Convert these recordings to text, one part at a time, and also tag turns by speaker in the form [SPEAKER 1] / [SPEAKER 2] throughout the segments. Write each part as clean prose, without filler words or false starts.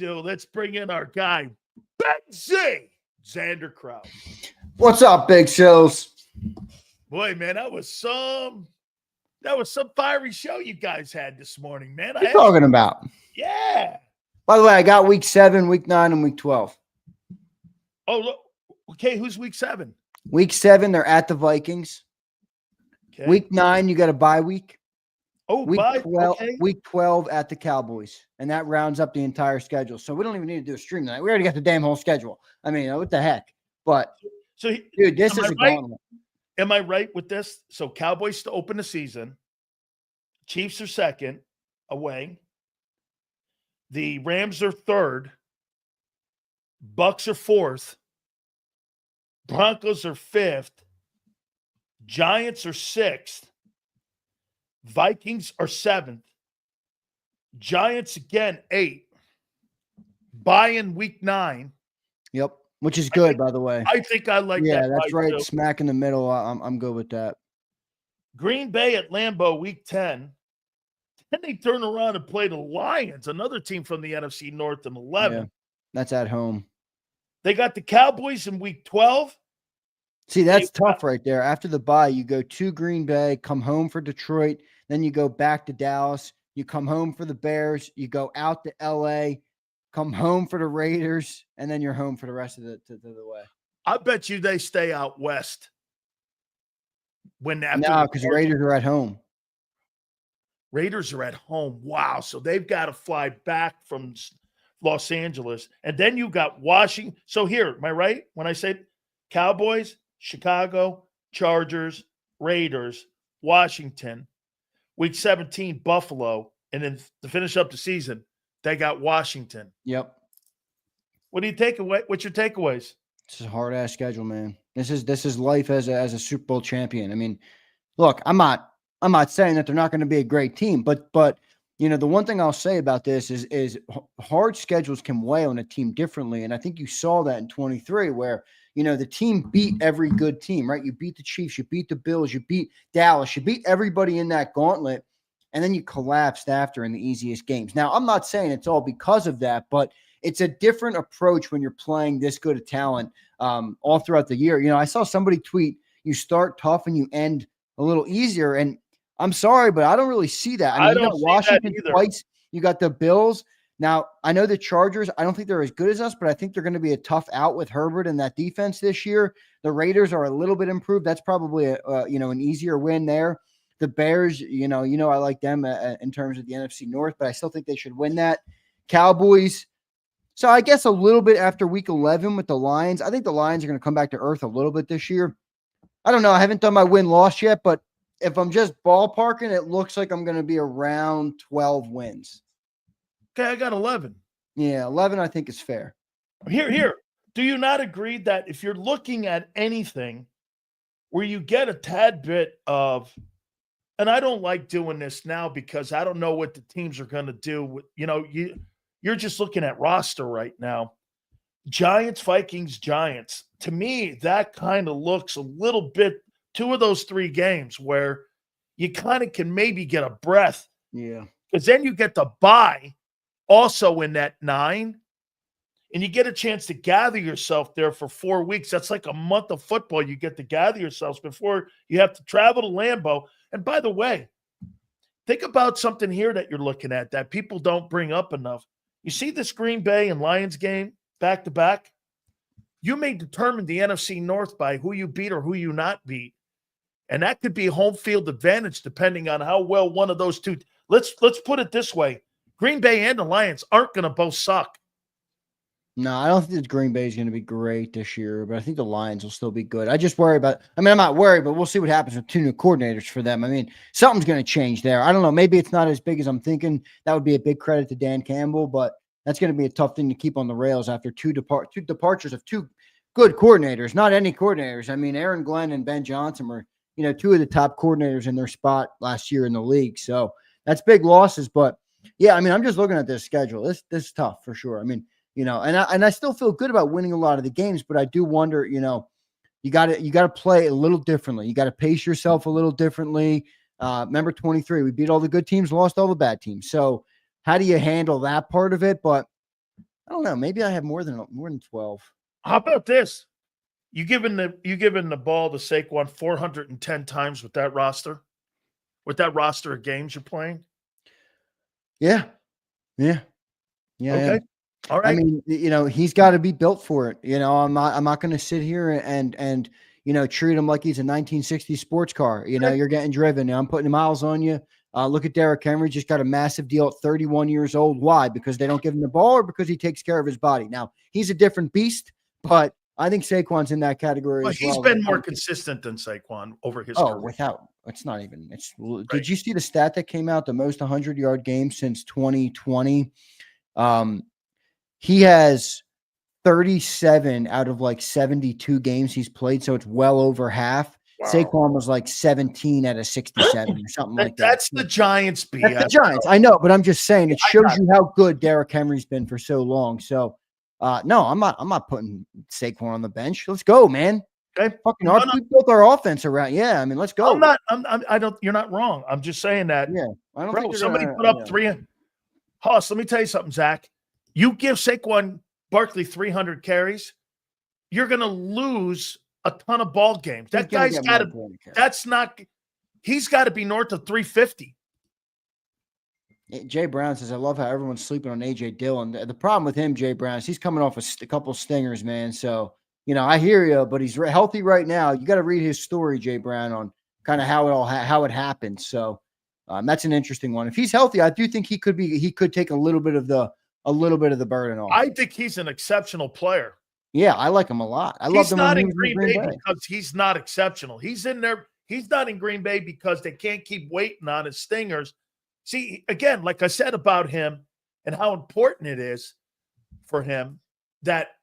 [SPEAKER 1] do, let's bring in our guy, Big Z, Zander Krause.
[SPEAKER 2] What's up, Big Silz?
[SPEAKER 1] Boy, man, that was some fiery show you guys had this morning, man.
[SPEAKER 2] What are you talking about?
[SPEAKER 1] Yeah.
[SPEAKER 2] By the way, I got week 7, week 9, and week 12.
[SPEAKER 1] Oh, look. Okay, who's week 7?
[SPEAKER 2] Week 7, they're at the Vikings.
[SPEAKER 1] Okay.
[SPEAKER 2] Week 9, you got a bye week.
[SPEAKER 1] Oh,
[SPEAKER 2] week
[SPEAKER 1] bye.
[SPEAKER 2] 12,
[SPEAKER 1] Okay.
[SPEAKER 2] Week 12 at the Cowboys. And that rounds up the entire schedule. So we don't even need to do a stream tonight. We already got the damn whole schedule. I mean, what the heck? But,
[SPEAKER 1] so,
[SPEAKER 2] dude, this is a gauntlet.
[SPEAKER 1] Am I right with this? So Cowboys to open the season. Chiefs are second away. The Rams are third. Bucks are fourth. Broncos are fifth. Giants are sixth. Vikings are seventh. Giants again, 8. Bye in week 9.
[SPEAKER 2] Yep. Which is good, by the way.
[SPEAKER 1] I think I like that.
[SPEAKER 2] Yeah, that's right. Too. Smack in the middle. I'm good with that.
[SPEAKER 1] Green Bay at Lambeau, week 10. Then they turn around and play the Lions, another team from the NFC North, in 11. Yeah,
[SPEAKER 2] that's at home.
[SPEAKER 1] They got the Cowboys in week 12.
[SPEAKER 2] See, that's tough right there. After the bye, you go to Green Bay, come home for Detroit, then you go back to Dallas. You come home for the Bears. You go out to L.A., come home for the Raiders, and then you're home for the rest of the way.
[SPEAKER 1] I bet you they stay out west.
[SPEAKER 2] No, because the Raiders are at home.
[SPEAKER 1] Raiders are at home. Wow. So they've got to fly back from Los Angeles. And then you got Washington. So here, am I right? When I say Cowboys, Chicago, Chargers, Raiders, Washington, week 17, Buffalo, and then to finish up the season, they got Washington.
[SPEAKER 2] Yep.
[SPEAKER 1] What do you take away? What's your takeaways?
[SPEAKER 2] This is a hard-ass schedule, man. This is life as a Super Bowl champion. I mean, look, I'm not saying that they're not going to be a great team, but you know, the one thing I'll say about this is hard schedules can weigh on a team differently, and I think you saw that in 23 where, you know, the team beat every good team, right? You beat the Chiefs, you beat the Bills, you beat Dallas, you beat everybody in that gauntlet, and then you collapsed after in the easiest games. Now, I'm not saying it's all because of that, but it's a different approach when you're playing this good of talent all throughout the year. You know, I saw somebody tweet, you start tough and you end a little easier, and I'm sorry, but I don't really see that. I mean, you got Washington twice, you got the Bills. Now, I know the Chargers, I don't think they're as good as us, but I think they're going to be a tough out with Herbert and that defense this year. The Raiders are a little bit improved. That's probably an easier win there. The Bears, you know, I like them in terms of the NFC North, but I still think they should win that. Cowboys. So I guess a little bit after week 11 with the Lions. I think the Lions are going to come back to earth a little bit this year. I don't know. I haven't done my win-loss yet, but if I'm just ballparking, it looks like I'm going to be around 12 wins.
[SPEAKER 1] Okay, I got 11.
[SPEAKER 2] Yeah, 11 I think is fair.
[SPEAKER 1] Here. Do you not agree that if you're looking at anything where you get a tad bit of, and I don't like doing this now because I don't know what the teams are going to do. You know, you're just looking at roster right now. Giants, Vikings, Giants. To me, that kind of looks a little bit, 2 of those 3 games where you kind of can maybe get a breath.
[SPEAKER 2] Yeah.
[SPEAKER 1] Because then you get the bye also in that 9, and you get a chance to gather yourself there for 4 weeks. That's like a month of football you get to gather yourselves before you have to travel to Lambeau. And by the way, think about something here that you're looking at that people don't bring up enough. You see this Green Bay and Lions game back-to-back? You may determine the NFC North by who you beat or who you not beat. And that could be home field advantage depending on how well one of those two. Let's put it this way. Green Bay and the Lions aren't going to both suck.
[SPEAKER 2] No, I don't think the Green Bay is going to be great this year, but I think the Lions will still be good. I just worry about – I mean, I'm not worried, but we'll see what happens with 2 new coordinators for them. I mean, something's going to change there. I don't know. Maybe it's not as big as I'm thinking. That would be a big credit to Dan Campbell, but that's going to be a tough thing to keep on the rails after two departures of 2 good coordinators, not any coordinators. I mean, Aaron Glenn and Ben Johnson were, 2 of the top coordinators in their spot last year in the league. So that's big losses. But, yeah, I mean, I'm just looking at this schedule. This is tough for sure. I mean, and I still feel good about winning a lot of the games, but I do wonder, you got to play a little differently. You got to pace yourself a little differently. Remember 23, we beat all the good teams, lost all the bad teams. So how do you handle that part of it? But I don't know. Maybe I have more than 12.
[SPEAKER 1] How about this? You giving the ball to Saquon 410 times with that roster of games you're playing?
[SPEAKER 2] Yeah. Yeah. Yeah.
[SPEAKER 1] Okay. All
[SPEAKER 2] I
[SPEAKER 1] right.
[SPEAKER 2] mean, he's got to be built for it. I'm not going to sit here and treat him like he's a 1960s sports car. You're getting driven. I'm putting miles on you. Look at Derrick Henry, just got a massive deal at 31 years old. Why? Because they don't give him the ball or because he takes care of his body? Now, he's a different beast, but I think Saquon's in that category as well.
[SPEAKER 1] He's been more consistent than Saquon over his career.
[SPEAKER 2] Did you see the stat that came out? The most 100-yard game since 2020. He has 37 out of like 72 games he's played, so it's well over half. Wow. Saquon was like 17 out of 67 or something like that.
[SPEAKER 1] That's the Giants BS.
[SPEAKER 2] That's the Giants. I know, but I'm just saying it shows you how good Derrick Henry's been for so long. So no, I'm not putting Saquon on the bench. Let's go, man.
[SPEAKER 1] Okay.
[SPEAKER 2] We built our offense around. Yeah, I mean, let's go.
[SPEAKER 1] You're not wrong. I'm just saying that.
[SPEAKER 2] Yeah. I don't think
[SPEAKER 1] somebody put up 300. Hoss, let me tell you something, Zach. You give Saquon Barkley 300 carries, you're going to lose a ton of ball games. That guy's got to – he's got to be north of 350.
[SPEAKER 2] Jay Brown says, I love how everyone's sleeping on A.J. Dillon. The problem with him, Jay Brown, is he's coming off a couple stingers, man. So, I hear you, but he's healthy right now. You got to read his story, Jay Brown, on kind of how it happened. So that's an interesting one. If he's healthy, I do think he could take a little bit of the burden off.
[SPEAKER 1] I think he's an exceptional player.
[SPEAKER 2] Yeah, I like him a lot.
[SPEAKER 1] He's not in Green Bay because he's not exceptional. He's in there. He's not in Green Bay because they can't keep waiting on his stingers. See, again, like I said about him and how important it is for him that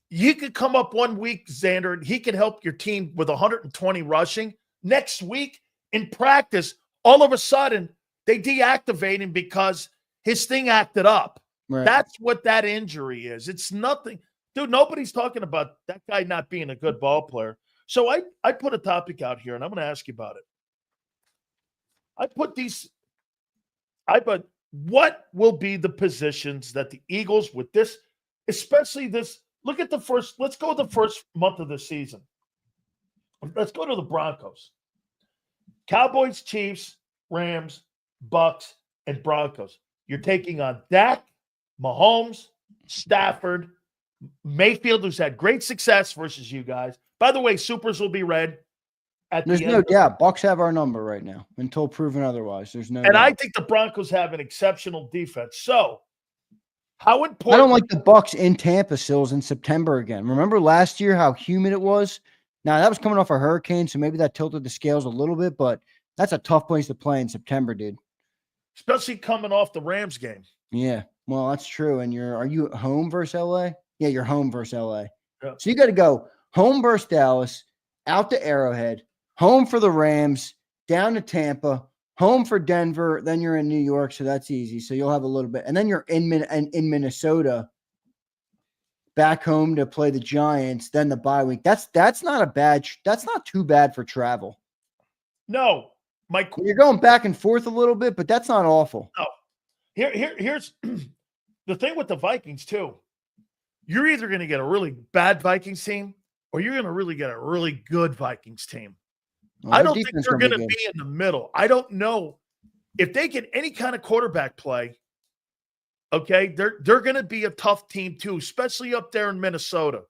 [SPEAKER 1] you could come up one week, Zander, and he could help your team with 120 rushing. Next week in practice, all of a sudden, they deactivate him because his thing acted up. Right. That's what that injury is. It's nothing. Dude, nobody's talking about that guy not being a good ball player. So I put a topic out here, and I'm going to ask you about it. What will be the positions that the Eagles with this, especially this, let's go the first month of the season. Let's go to the Broncos. Cowboys, Chiefs, Rams, Bucks, and Broncos. You're taking on Dak, Mahomes, Stafford, Mayfield, who's had great success versus you guys. By the way, Supers will be read at
[SPEAKER 2] There's
[SPEAKER 1] the
[SPEAKER 2] no
[SPEAKER 1] end.
[SPEAKER 2] doubt. Bucks have our number right now until proven otherwise. There's no doubt.
[SPEAKER 1] I think the Broncos have an exceptional defense. So, how important?
[SPEAKER 2] I don't like the Bucks in Tampa, Silz, in September again. Remember last year how humid it was? Now, that was coming off a hurricane, so maybe that tilted the scales a little bit, but that's a tough place to play in September, dude.
[SPEAKER 1] Especially coming off the Rams game.
[SPEAKER 2] Yeah, well, that's true. And are you home versus LA? Yeah, you're home versus LA.
[SPEAKER 1] Yeah.
[SPEAKER 2] So you got to go home versus Dallas, out to Arrowhead, home for the Rams, down to Tampa, home for Denver. Then you're in New York, so that's easy. So you'll have a little bit. And then you're in Minnesota, back home to play the Giants, then the bye week. That's not too bad for travel.
[SPEAKER 1] No.
[SPEAKER 2] You're going back and forth a little bit, but that's not awful.
[SPEAKER 1] No. Here's the thing with the Vikings, too. You're either going to get a really bad Vikings team or you're going to really get a really good Vikings team. Well, I don't think they're going to be in the middle. I don't know if they get any kind of quarterback play. Okay, they're going to be a tough team too, especially up there in Minnesota.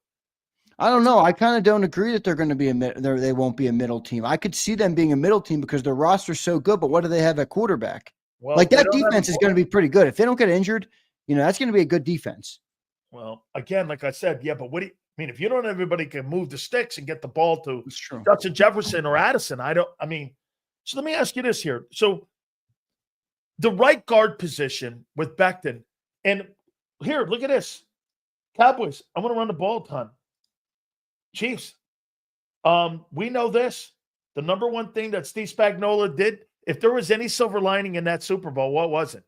[SPEAKER 2] I don't know. I kind of don't agree that they're going to be they won't be a middle team. I could see them being a middle team because their roster's so good, but what do they have at quarterback? Well, like that defense is going to be pretty good. If they don't get injured, that's going to be a good defense.
[SPEAKER 1] Well, again, like I said, yeah, but if you don't have everybody can move the sticks and get the ball to
[SPEAKER 2] Justin
[SPEAKER 1] Jefferson or Addison, so let me ask you this here. So the right guard position with Becton, and here, look at this. Cowboys, I'm going to run the ball a ton. Chiefs, we know this. The number one thing that Steve Spagnuolo did, if there was any silver lining in that Super Bowl, what was it?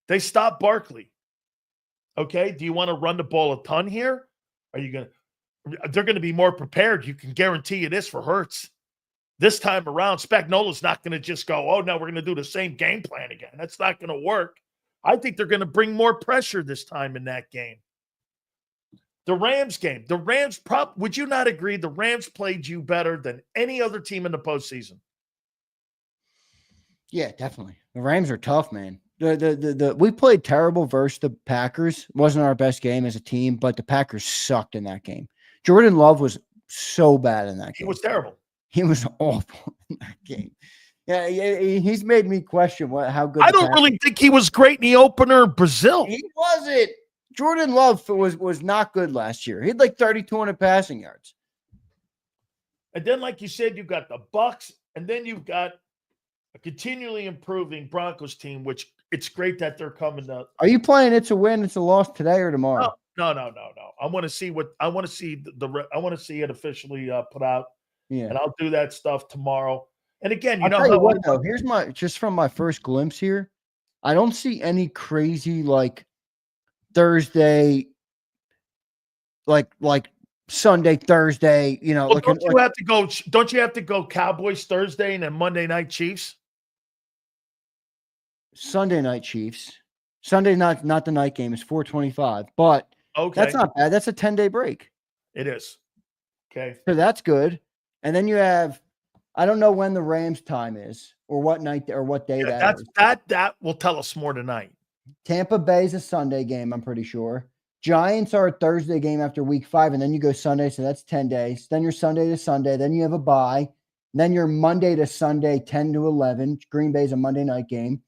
[SPEAKER 1] They stopped Barkley. Okay, do you want to run the ball a ton here? They're going to be more prepared. You can guarantee you this for Hurts. This time around, Spagnuolo's not going to just go, oh, no, we're going to do the same game plan again. That's not going to work. I think they're going to bring more pressure this time in that game. The Rams game. The Rams would you not agree the Rams played you better than any other team in the postseason?
[SPEAKER 2] Yeah, definitely. The Rams are tough, man. We played terrible versus the Packers. It wasn't our best game as a team, but the Packers sucked in that game. Jordan Love was so bad in that game.
[SPEAKER 1] He was terrible.
[SPEAKER 2] He was awful in that game. Yeah, he's made me question how good.
[SPEAKER 1] I don't really think he was great in the opener in Brazil.
[SPEAKER 2] He wasn't. Jordan Love was not good last year. He had like 3,200 passing yards.
[SPEAKER 1] And then, like you said, you've got the Bucs, and then you've got a continually improving Broncos team, which it's great that they're coming up.
[SPEAKER 2] Are you playing it's a win, it's a loss today or tomorrow?
[SPEAKER 1] No. I want to see I want to see I want to see it officially put out.
[SPEAKER 2] Yeah.
[SPEAKER 1] And I'll do that stuff tomorrow. And again,
[SPEAKER 2] I'll tell you what, though, here's just from my first glimpse here. I don't see any crazy like Thursday, like Sunday, Thursday,
[SPEAKER 1] Well, don't you have to go Cowboys Thursday and then Monday night Chiefs?
[SPEAKER 2] Sunday night Chiefs. Sunday not the night game. It's 4:25, but
[SPEAKER 1] okay,
[SPEAKER 2] that's not bad. That's a 10-day break.
[SPEAKER 1] It is. Okay.
[SPEAKER 2] So that's good. And then you have, I don't know when the Rams time is or what night or what day that is.
[SPEAKER 1] That will tell us more tonight.
[SPEAKER 2] Tampa Bay is a Sunday game, I'm pretty sure. Giants are a Thursday game after week 5, and then you go Sunday, so that's 10 days. Then you're Sunday to Sunday. Then you have a bye. Then you're Monday to Sunday, 10 to 11. Green Bay's a Monday night game.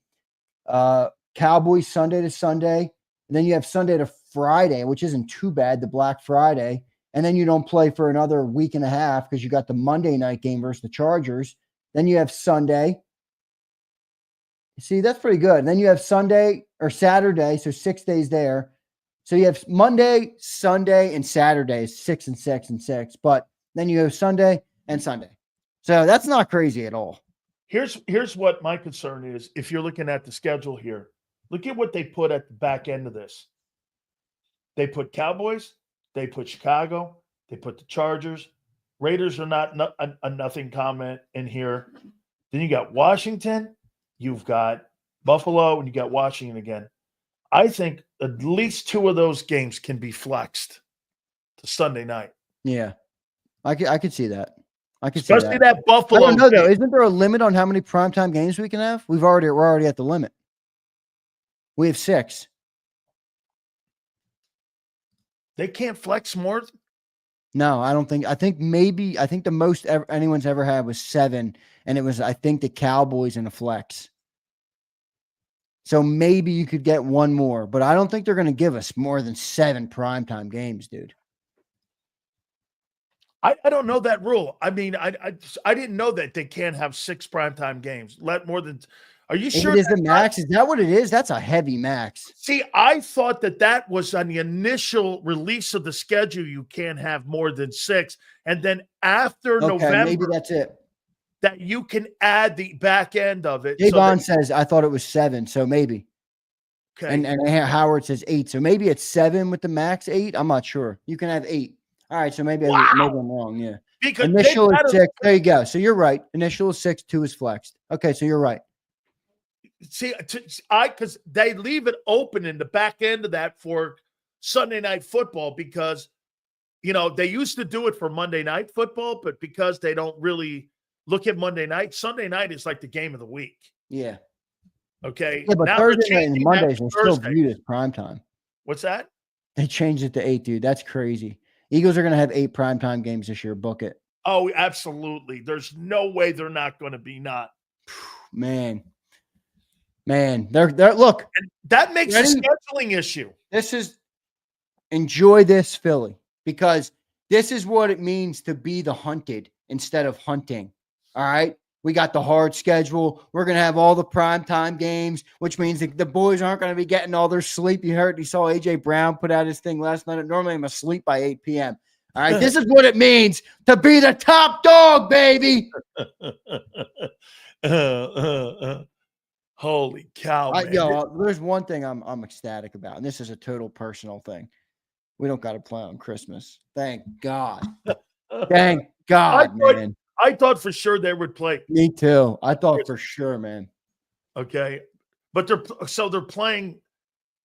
[SPEAKER 2] Cowboys Sunday to Sunday. And then you have Sunday to Friday, which isn't too bad, the Black Friday. And then you don't play for another week and a half because you got the Monday night game versus the Chargers. Then you have Sunday. See, that's pretty good. And then you have Sunday or Saturday, so 6 days there. So you have Monday, Sunday, and Saturday, 6 and 6 and 6. But then you have Sunday and Sunday. So that's not crazy at all.
[SPEAKER 1] Here's what my concern is. If you're looking at the schedule here, look at what they put at the back end of this. They put Cowboys, they put Chicago, they put the Chargers. Raiders are not a nothing comment in here. Then you got Washington, you've got Buffalo, and you got Washington again. I think at least 2 of those games can be flexed to Sunday night.
[SPEAKER 2] Yeah, I could see that. I could
[SPEAKER 1] especially
[SPEAKER 2] see
[SPEAKER 1] that Buffalo.
[SPEAKER 2] I don't know though. Isn't there a limit on how many primetime games we can have? We're already at the limit. We have 6.
[SPEAKER 1] They can't flex more.
[SPEAKER 2] No, I don't think. I think the most anyone's ever had was 7, and it was I think the Cowboys in a flex. So maybe you could get 1 more, but I don't think they're going to give us more than 7 primetime games, dude.
[SPEAKER 1] I don't know that rule. I mean, I didn't know that they can't have 6 primetime games. Let more than. Are you sure?
[SPEAKER 2] It is the max? Is that what it is? That's a heavy max.
[SPEAKER 1] See, I thought that was on the initial release of the schedule. You can't have more than 6, and then after November,
[SPEAKER 2] maybe that's it.
[SPEAKER 1] That you can add the back end of it.
[SPEAKER 2] Javon says, I thought it was 7, so maybe.
[SPEAKER 1] Okay.
[SPEAKER 2] And Howard says 8, so maybe it's 7 with the max 8. I'm not sure. You can have 8. All right, so maybe I'm wrong. Yeah.
[SPEAKER 1] Because
[SPEAKER 2] initial is 6. There you go. So you're right. Initial is 6, 2 is flexed. Okay, so you're right.
[SPEAKER 1] See, because they leave it open in the back end of that for Sunday night football because, they used to do it for Monday night football, but because they don't really look at Monday night, Sunday night is like the game of the week.
[SPEAKER 2] Yeah.
[SPEAKER 1] Okay.
[SPEAKER 2] Yeah, but
[SPEAKER 1] now
[SPEAKER 2] Thursday night and Mondays are still viewed as primetime.
[SPEAKER 1] What's that?
[SPEAKER 2] They changed it to 8, dude. That's crazy. Eagles are going to have 8 primetime games this year. Book it.
[SPEAKER 1] Oh, absolutely. There's no way they're not going to be not.
[SPEAKER 2] Man, they're look.
[SPEAKER 1] And that makes a scheduling issue.
[SPEAKER 2] Enjoy this, Philly, because this is what it means to be the hunted instead of hunting. All right. We got the hard schedule. We're going to have all the primetime games, which means the boys aren't going to be getting all their sleep. You saw A.J. Brown put out his thing last night. Normally I'm asleep by 8 p.m. All right. This is what it means to be the top dog, baby.
[SPEAKER 1] Holy cow, man.
[SPEAKER 2] There's one thing I'm ecstatic about, and this is a total personal thing. We don't got to play on Christmas. Thank God. Thank God, man.
[SPEAKER 1] I thought for sure they would play.
[SPEAKER 2] Me too. I thought for sure, man.
[SPEAKER 1] Okay. But they're playing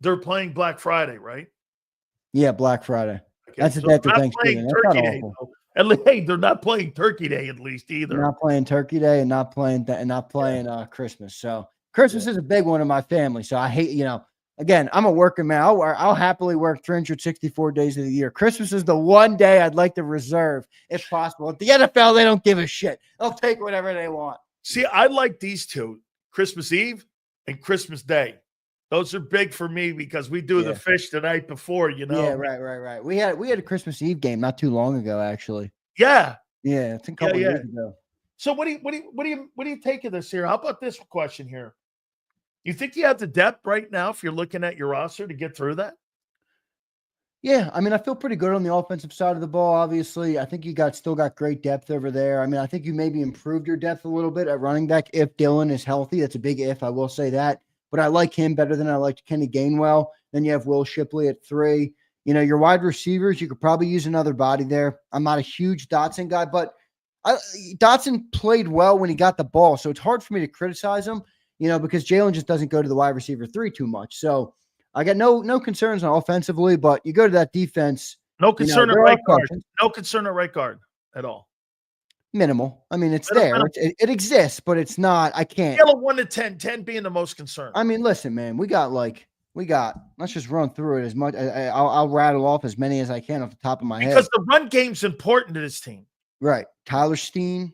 [SPEAKER 1] Black Friday, right?
[SPEAKER 2] Yeah, Black Friday. That's the
[SPEAKER 1] so
[SPEAKER 2] day
[SPEAKER 1] they're
[SPEAKER 2] after
[SPEAKER 1] not playing
[SPEAKER 2] Thanksgiving. That's not
[SPEAKER 1] Turkey Day,
[SPEAKER 2] awful.
[SPEAKER 1] though. Hey, they're not playing Turkey Day at least either.
[SPEAKER 2] Not playing Turkey Day and not playing Christmas. So Christmas is a big one in my family. So I hate, again, I'm a working man. I'll happily work 364 days of the year. Christmas is the one day I'd like to reserve if possible. At the NFL, they don't give a shit. They'll take whatever they want.
[SPEAKER 1] See, I like these two, Christmas Eve and Christmas Day. Those are big for me because we do the fish the night before,
[SPEAKER 2] Yeah, right. We had a Christmas Eve game not too long ago, actually.
[SPEAKER 1] Yeah.
[SPEAKER 2] Yeah, it's a couple of years ago.
[SPEAKER 1] So what do you take of this here? How about this question here? You think you have the depth right now if you're looking at your roster to get through that?
[SPEAKER 2] Yeah, I mean, I feel pretty good on the offensive side of the ball. Obviously, I think you still got great depth over there. I mean, I think you maybe improved your depth a little bit at running back if Dylan is healthy. That's a big if, I will say that. But I like him better than I liked Kenny Gainwell. Then you have Will Shipley at 3. Your wide receivers, you could probably use another body there. I'm not a huge Dotson guy, but Dotson played well when he got the ball. So it's hard for me to criticize him, because Jalen just doesn't go to the wide receiver 3 too much. So I got no concerns on offensively, but you go to that defense.
[SPEAKER 1] No concern at right guard. No concern at right guard at all.
[SPEAKER 2] Minimal. I mean, it's there. It exists, but it's not. I can't.
[SPEAKER 1] Scale of 1 to 10, 10 being the most concerned.
[SPEAKER 2] I mean, listen, man, we got. Let's just run through it as much. I'll rattle off as many as I can off the top of my head.
[SPEAKER 1] Because the run game's important to this team.
[SPEAKER 2] Right. Tyler Steen.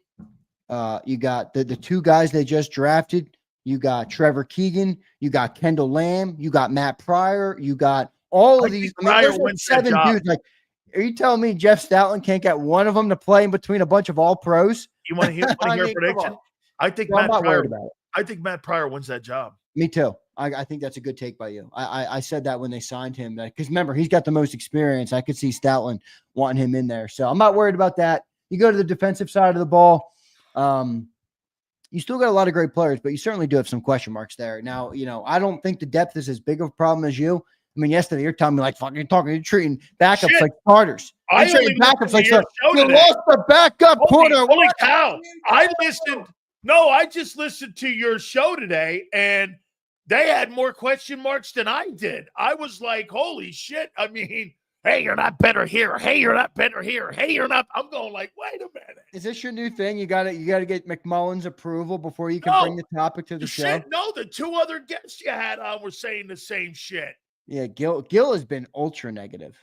[SPEAKER 2] You got the 2 guys they just drafted. You got Trevor Keegan. You got Kendall Lamb. You got Matt Pryor. You got all of these.
[SPEAKER 1] Pryor wins
[SPEAKER 2] 7 dudes. Like, are you telling me Jeff Stoutland can't get one of them to play in between a bunch of all pros?
[SPEAKER 1] You want to hear a prediction? I think Matt Pryor. I think Matt Pryor wins that job.
[SPEAKER 2] Me too. I think that's a good take by you. I said that when they signed him, because remember, he's got the most experience. I could see Stoutland wanting him in there. So I'm not worried about that. You go to the defensive side of the ball. You still got a lot of great players, but you certainly do have some question marks there. Now, I don't think the depth is as big of a problem as you. I mean, yesterday you're telling me you're treating backups like starters.
[SPEAKER 1] I treating
[SPEAKER 2] backups like you lost the backup corner.
[SPEAKER 1] Holy cow! I listened. No, I just listened to your show today, and they had more question marks than I did. I was like, holy shit. I mean, hey, you're not better here. Hey, you're not better here. Hey, you're not. I'm going like, wait a minute.
[SPEAKER 2] Is this your new thing? You got to get McMullen's approval before you can bring the topic to the show?
[SPEAKER 1] No, the 2 other guests you had on were saying the same shit.
[SPEAKER 2] Yeah, Gil has been ultra negative.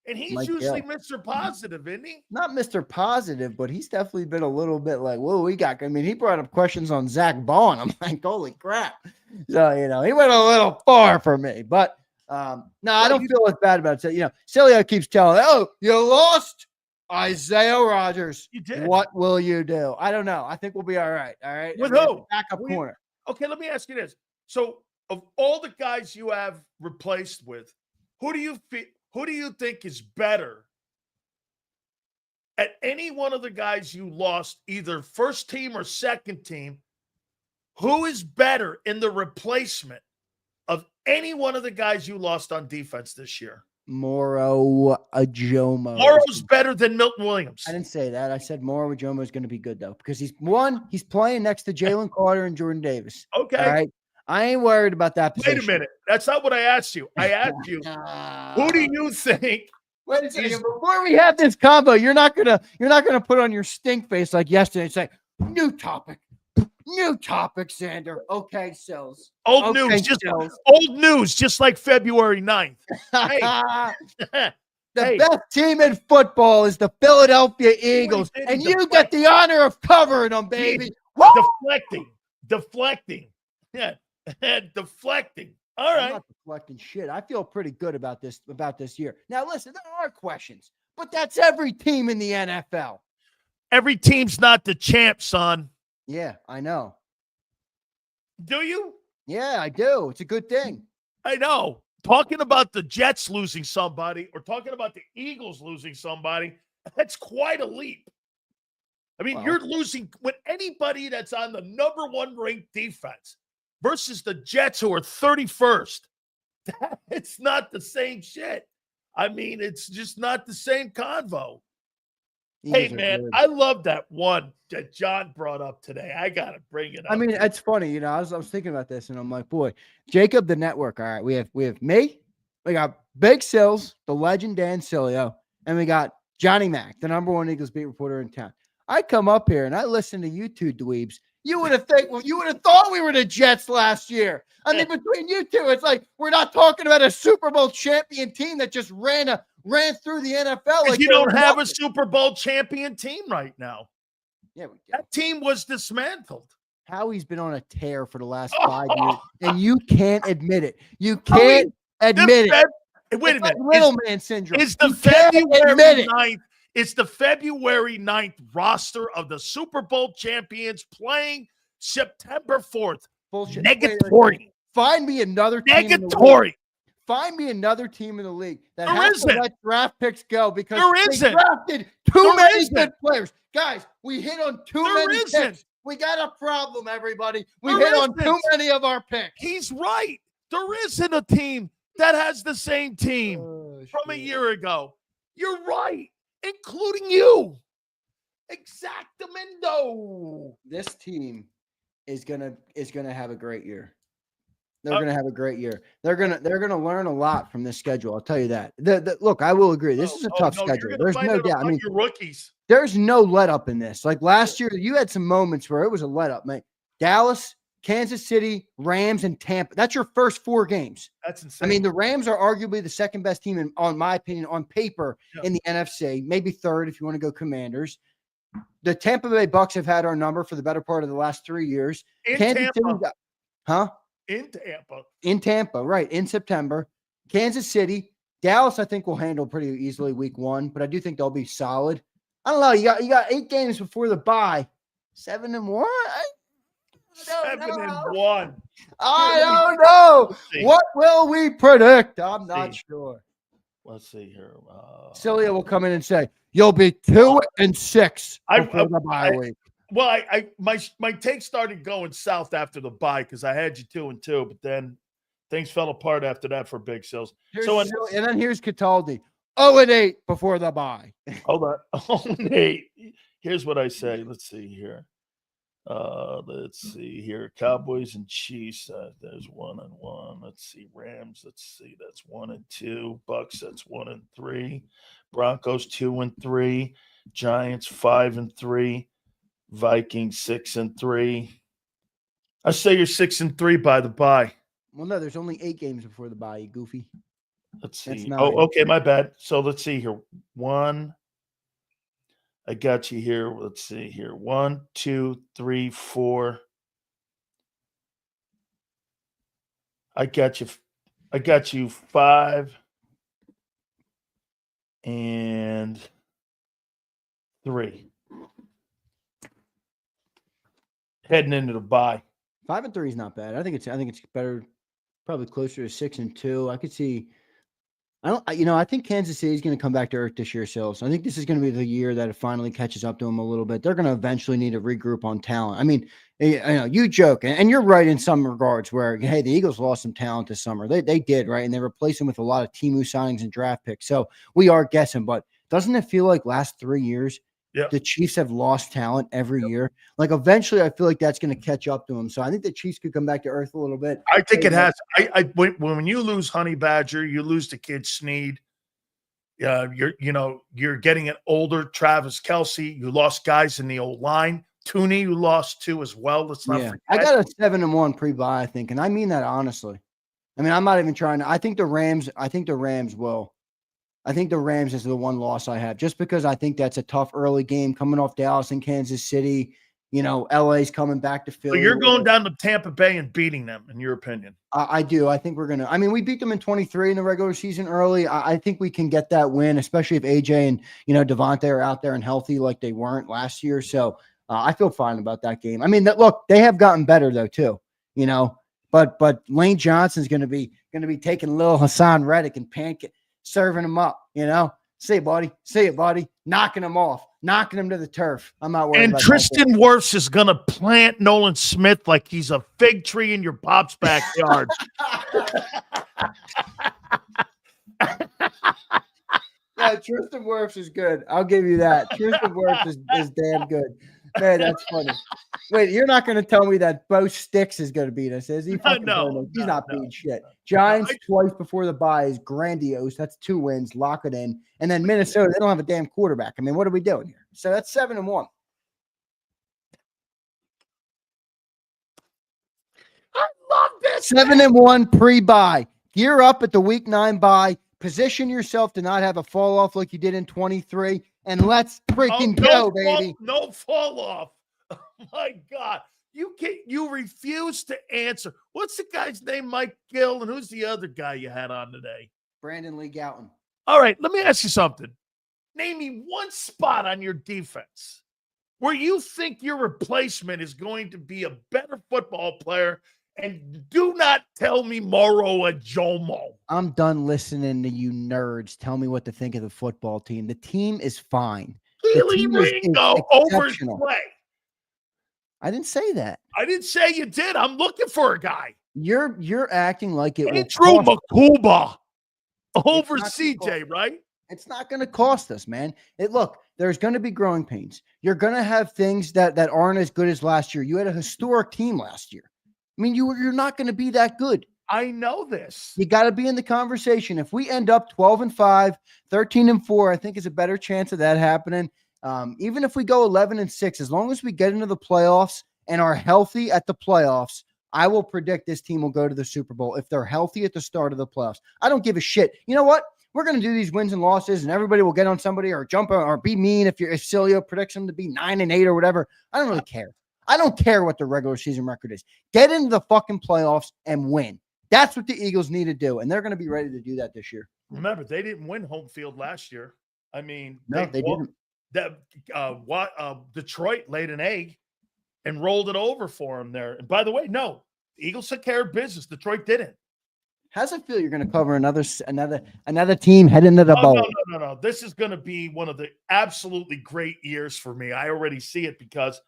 [SPEAKER 1] And he's usually Mr. Positive, isn't he?
[SPEAKER 2] Not Mr. Positive, but he's definitely been a little bit like, whoa, he brought up questions on Zach Bond. I'm like, holy crap. So, he went a little far for me. But no, I don't feel as bad about it. Sileo keeps telling, you lost Isaiah Rodgers.
[SPEAKER 1] You did.
[SPEAKER 2] What will you do? I don't know. I think we'll be all right. All right.
[SPEAKER 1] With who?
[SPEAKER 2] Backup corner.
[SPEAKER 1] Okay, let me ask you this. So, of all the guys you have replaced with, who do you think is better at any one of the guys you lost, either first team or second team? Who is better in the replacement of any one of the guys you lost on defense this year?
[SPEAKER 2] Moro Ajomo.
[SPEAKER 1] Moro's better than Milton Williams.
[SPEAKER 2] I didn't say that. I said Moro Ajomo is going to be good, though, because he's playing next to Jalen Carter and Jordan Davis.
[SPEAKER 1] Okay.
[SPEAKER 2] All right. I ain't worried about that position.
[SPEAKER 1] Wait a minute. That's not what I asked you. I asked you, who do you think?
[SPEAKER 2] Wait a second. Before we have this combo, you're not gonna put on your stink face like yesterday and say, new topic, Zander. Okay, Silz.
[SPEAKER 1] Old news, just like February 9th. Hey.
[SPEAKER 2] The best team in football is the Philadelphia Eagles, and you get the honor of covering them, baby.
[SPEAKER 1] Deflecting. Yeah. Deflecting. All right.
[SPEAKER 2] I'm not deflecting shit. I feel pretty good about this year. Now, listen, there are questions, but that's every team in the NFL.
[SPEAKER 1] Every team's not the champ, son.
[SPEAKER 2] Yeah, I know.
[SPEAKER 1] Do you?
[SPEAKER 2] Yeah, I do. It's a good thing.
[SPEAKER 1] I know. Talking about the Jets losing somebody or talking about the Eagles losing somebody, that's quite a leap. I mean, you're losing with anybody that's on the number 1 ranked defense versus the Jets, who are 31st. It's not the same shit. I mean, it's just not the same convo. Hey, man, I love that one that John brought up today. I got to bring it up.
[SPEAKER 2] I mean, it's funny. I was thinking about this, and I'm like, boy, JAKIB, the network. All right, we have me, We got Big Silz, the legend Dan Sileo, and we got Johnny Mac, the #1 Eagles beat reporter in town. I come up here and I listen to you two dweebs. You would have thought we were the Jets last year. I mean, between you two, it's like we're not talking about a Super Bowl champion team that just ran through the NFL. Like
[SPEAKER 1] you don't have a Super Bowl champion team right now.
[SPEAKER 2] Yeah, we do.
[SPEAKER 1] That team was dismantled.
[SPEAKER 2] Howie's been on a tear for the last 5 years, and you can't admit it. You can't admit it.
[SPEAKER 1] Wait a minute.
[SPEAKER 2] Little man syndrome.
[SPEAKER 1] It's the February 9th. It's the February 9th roster of the Super Bowl champions playing September 4th.
[SPEAKER 2] Bullshit.
[SPEAKER 1] Negatory.
[SPEAKER 2] Find me another team.
[SPEAKER 1] Negatory.
[SPEAKER 2] Find me another team in the league that
[SPEAKER 1] there
[SPEAKER 2] has
[SPEAKER 1] isn't.
[SPEAKER 2] to let draft picks go because
[SPEAKER 1] they
[SPEAKER 2] drafted too many good players. Guys, we hit on too many picks. We got a problem, everybody. We hit on too many of our picks.
[SPEAKER 1] He's right. There isn't a team that has the same team from a year ago. You're right, including you. Exactamundo.
[SPEAKER 2] This team is gonna have a great year. They're gonna have a great year. They're gonna learn a lot from this schedule. I'll tell you that. Look, I will agree. This is a tough schedule. There's no doubt. I mean,
[SPEAKER 1] your rookies.
[SPEAKER 2] There's no let up in this. Like last year, you had some moments where it was a let up, man. Dallas, Kansas City, Rams, and Tampa. That's your first 4 games.
[SPEAKER 1] That's insane.
[SPEAKER 2] I mean, the Rams are arguably the second best team, on my opinion, on paper in the NFC. Maybe third if you want to go Commanders. The Tampa Bay Bucks have had our number for the better part of the last 3 years.
[SPEAKER 1] In
[SPEAKER 2] Tampa, right, in September. Kansas City. Dallas, I think, will handle pretty easily week 1, but I do think they'll be solid. I don't know. You got 8 games before the bye. 7-1?
[SPEAKER 1] 7-1.
[SPEAKER 2] I don't know. What will we predict? I'm not sure.
[SPEAKER 1] Let's see here.
[SPEAKER 2] Celia will come in and say, you'll be 2-6 before the bye week.
[SPEAKER 1] Well, my take started going south after the bye because I had you 2-2, but then things fell apart after that for Big Silz.
[SPEAKER 2] And then here's Cataldi, 0-8 before the bye.
[SPEAKER 1] Hold on, 0-8. Here's what I say. Let's see here. Cowboys and Chiefs. There's 1-1. Let's see. Rams. Let's see. That's 1-2. Bucks. That's 1-3. Broncos 2-3. Giants 5-3. Vikings 6-3. I say you're 6-3 by the bye.
[SPEAKER 2] Well, no, there's only 8 games before the bye, you goofy.
[SPEAKER 1] Let's see. Okay, my bad. So let's see here. I got you here. Let's see here. 1, 2, 3, 4. I got you 5 and 3. Heading into the bye.
[SPEAKER 2] 5-3 is not bad. I think it's better, probably closer to 6-2. I could see. I think Kansas City is going to come back to earth this year, Silz. I think this is going to be the year that it finally catches up to them a little bit. They're going to eventually need to regroup on talent. I mean, you joke, and you're right in some regards where, hey, the Eagles lost some talent this summer. They did, right? And they replaced them with a lot of Temu signings and draft picks. So we are guessing, but doesn't it feel like last 3 years, the Chiefs have lost talent every year? Like eventually I feel like that's going to catch up to them. So I think the Chiefs could come back to earth a little bit.
[SPEAKER 1] I think it has. When you lose Honey Badger, you lose the kid Snead. You're getting an older Travis Kelce. You lost guys in the old line. Tooney, you lost 2 as well. Let's not forget.
[SPEAKER 2] I got a 7-1 pre-bye, I think, and I mean that honestly. I mean, I'm not even trying to. I think the Rams will. I think the Rams is the one loss I have, just because I think that's a tough early game coming off Dallas and Kansas City. LA's coming back to Philly.
[SPEAKER 1] So you're going down to Tampa Bay and beating them, in your opinion?
[SPEAKER 2] I do. I think we're going to. I mean, we beat them in 23 in the regular season early. I think we can get that win, especially if AJ and, Devontae are out there and healthy like they weren't last year. So I feel fine about that game. I mean, look, they have gotten better, though, too, But Lane Johnson's going to be taking little Hassan Reddick and serving him up, See it, buddy. Knocking him off, knocking him to the turf. I'm not worried. And
[SPEAKER 1] Tristan Wirfs is going to plant Nolan Smith like he's a fig tree in your pop's backyard.
[SPEAKER 2] Yeah, Tristan Wirfs is good. I'll give you that. Tristan Wirfs is damn good. Man, that's funny. Wait, you're not going to tell me that Bo Sticks is going to beat us, is he?
[SPEAKER 1] No,
[SPEAKER 2] He's not
[SPEAKER 1] no,
[SPEAKER 2] beating shit.
[SPEAKER 1] no.
[SPEAKER 2] Giants twice before the bye is grandiose. That's 2 wins. Lock it in. And then Minnesota, they don't have a damn quarterback. I mean, what are we doing here? So that's 7-1.
[SPEAKER 1] I love this.
[SPEAKER 2] 7-1 pre-bye. Gear up at the week 9 bye. Position yourself to not have a fall off like you did in 23. And let's freaking go, baby.
[SPEAKER 1] No fall off. Oh my God. You refuse to answer. What's the guy's name? Mike Gill. And who's the other guy you had on today?
[SPEAKER 2] Brandon Lee Gouton.
[SPEAKER 1] All right, let me ask you something. Name me one spot on your defense where you think your replacement is going to be a better football player, and do not tell me Moro Ajomo.
[SPEAKER 2] I'm done listening to you nerds tell me what to think of the football team. The team is fine.
[SPEAKER 1] Keely Ringo overplay.
[SPEAKER 2] I didn't say that.
[SPEAKER 1] I didn't say you did. I'm looking for a guy.
[SPEAKER 2] You're acting like it
[SPEAKER 1] Andrew
[SPEAKER 2] will cost
[SPEAKER 1] Makuba over CJ, right?
[SPEAKER 2] It's not going to cost us, man. Look, there's going to be growing pains. You're going to have things that aren't as good as last year. You had a historic team last year. I mean, you're not going to be that good.
[SPEAKER 1] I know this.
[SPEAKER 2] You got to be in the conversation. If we end up 12-5, 13-4, I think is a better chance of that happening. Even if we go 11-6, as long as we get into the playoffs and are healthy at the playoffs, I will predict this team will go to the Super Bowl if they're healthy at the start of the playoffs. I don't give a shit. You know what? We're going to do these wins and losses, and everybody will get on somebody or jump or be mean if Sileo predicts them to be 9-8 or whatever. I don't really care. I don't care what the regular season record is. Get into the fucking playoffs and win. That's what the Eagles need to do, and they're going to be ready to do that this year.
[SPEAKER 1] Remember, they didn't win home field last year. I mean,
[SPEAKER 2] no, they didn't.
[SPEAKER 1] Detroit laid an egg and rolled it over for them there. And by the way, no, the Eagles took care of business. Detroit didn't.
[SPEAKER 2] How's it feel you're going to cover another team head into the bowl?
[SPEAKER 1] No. This is going to be one of the absolutely great years for me. I already see it because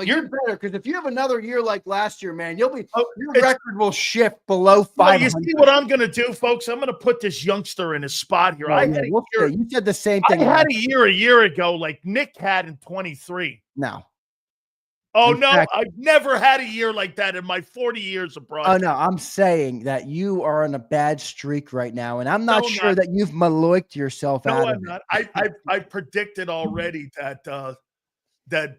[SPEAKER 2] you're better, because if you have another year like last year, man, your record will shift below 500.
[SPEAKER 1] You see what I'm going to do, folks? I'm going to put this youngster in his spot here.
[SPEAKER 2] You said the same thing.
[SPEAKER 1] I had a year ago, like Nick had in 23.
[SPEAKER 2] No.
[SPEAKER 1] Oh, no, I've never had a year like that in my 40 years of broadcasting.
[SPEAKER 2] Oh, no, I'm saying that you are on a bad streak right now, and I'm not sure that you've maloiked yourself out of it.
[SPEAKER 1] No, I'm not. I predicted already that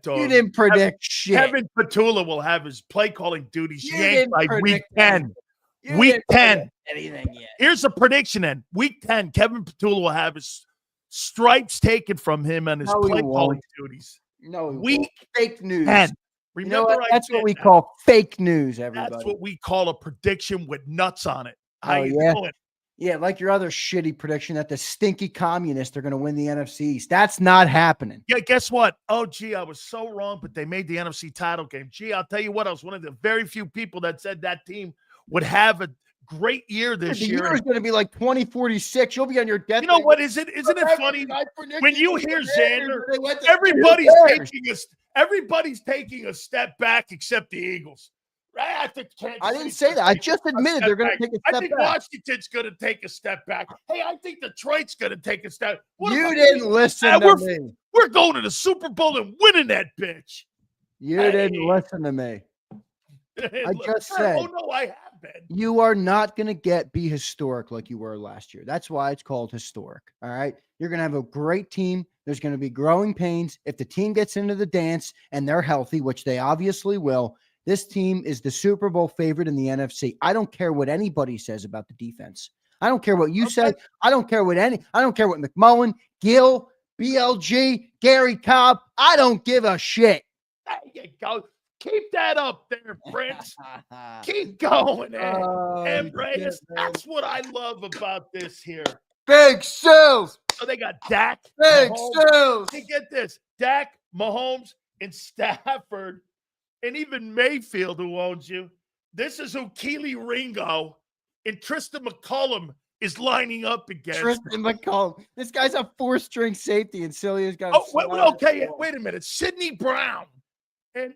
[SPEAKER 2] you didn't predict shit.
[SPEAKER 1] Kevin Petula will have his play calling duties yanked by week 10. Week 10.
[SPEAKER 2] Anything yet.
[SPEAKER 1] Here's a prediction then. Week 10, Kevin Petula will have his stripes taken from him and his play calling duties.
[SPEAKER 2] No,
[SPEAKER 1] week
[SPEAKER 2] fake news.
[SPEAKER 1] 10.
[SPEAKER 2] Remember, that's what we call fake news, everybody.
[SPEAKER 1] That's what we call a prediction with nuts on it.
[SPEAKER 2] How you doing? Yeah, like your other shitty prediction that the stinky communists are going to win the NFC East. That's not happening.
[SPEAKER 1] Yeah, guess what? Oh, gee, I was so wrong, but they made the NFC title game. Gee, I'll tell you what, I was one of the very few people that said that team would have a great year this year.
[SPEAKER 2] The year is going to be like 2046. You'll be on your death.
[SPEAKER 1] You know what? Isn't it funny when you hear Zander? Everybody's taking a step back except the Eagles. Right?
[SPEAKER 2] I didn't say that. I just admitted they're going to take a step back.
[SPEAKER 1] I think Washington's going to take a step back. Hey, I think Detroit's going to take a step.
[SPEAKER 2] You didn't listen to me.
[SPEAKER 1] We're going to the Super Bowl and winning that bitch.
[SPEAKER 2] You didn't listen to me. I just said.
[SPEAKER 1] Oh no, I have been.
[SPEAKER 2] You are not going to be historic like you were last year. That's why it's called historic. All right. You're going to have a great team. There's going to be growing pains. If the team gets into the dance and they're healthy, which they obviously will, this team is the Super Bowl favorite in the NFC. I don't care what anybody says about the defense. I don't care what you say. I don't care what McMullen, Gill, BLG, Gary Cobb. I don't give a shit.
[SPEAKER 1] There you go. Keep that up there, Prince. Keep going, Embrace. That's what I love about this here.
[SPEAKER 2] Big Silz.
[SPEAKER 1] So they got Dak.
[SPEAKER 2] Big Silz.
[SPEAKER 1] Hey, get this. Dak, Mahomes, and Stafford, and even Mayfield, who owns you. This is who Keely Ringo and Tristan McCullum is lining up against.
[SPEAKER 2] Tristan McCullum. This guy's a 4-string safety, and Celia's got.
[SPEAKER 1] Wait a minute. Sidney Brown and